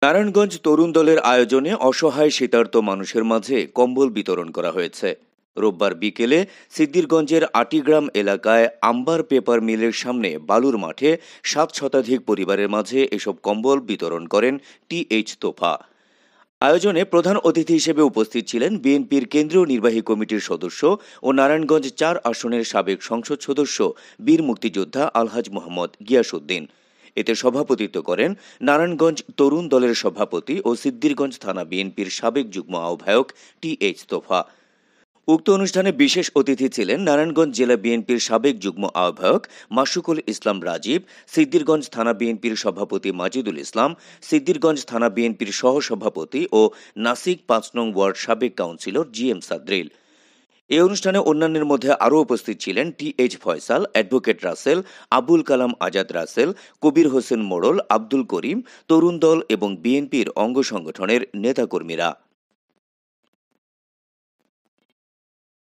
নারায়ণগঞ্জ তরুণ দলের আয়োজনে অসহায় শীতার্ত মানুষের মাঝে কম্বল বিতরণ করা হয়েছে। রোববার বিকেলে সিদ্দিরগঞ্জের আটিগ্রাম এলাকায় আম্বার পেপার মিলের সামনে বালুর মাঠে 7 শতাধিক পরিবারের মাঝে এসব কম্বল বিতরণ করেন টিএইচ তোফা। আয়োজনে প্রধান অতিথি হিসেবে উপস্থিত ছিলেন বিএনপির কেন্দ্রীয় নির্বাহী কমিটির সদস্য ও নারায়ণগঞ্জ 4 আসনের সাবেক সংসদ সদস্য বীর মুক্তিযোদ্ধা আলহাজ মোহাম্মদ গিয়াসউদ্দিন। এতে সভাপতিত্ব করেন নারায়ণগঞ্জ তরুণ দলের সভাপতি ও সিদ্দিরগঞ্জ থানা বিএনপির সাবেক যুগ্ম আহ্বায়ক টিএইচ তোফা। উক্ত অনুষ্ঠানে বিশেষ অতিথি ছিলেন নারায়ণগঞ্জ জেলা বিএনপির সাবেক যুগ্ম আহ্বায়ক মাসুকুল ইসলাম রাজীব, সিদ্দিরগঞ্জ থানা বিএনপির সভাপতি মাজিদুল ইসলাম, সিদ্দিরগঞ্জ থানা বিএনপির সহসভাপতি ও নাসিক 5 নং ওয়ার্ড সাবেক কাউন্সিলর জিএম সাদ্রিল। এই অনুষ্ঠানে অন্যান্যের মধ্যে আরও উপস্থিত ছিলেন টিএইচ ফয়সাল, অ্যাডভোকেট রাসেল, আবুল কালাম আজাদ রাসেল, কবির হোসেন মোড়ল, আব্দুল করিম, তরুণ দল এবং বিএনপির অঙ্গ সংগঠনের নেতাকর্মীরা।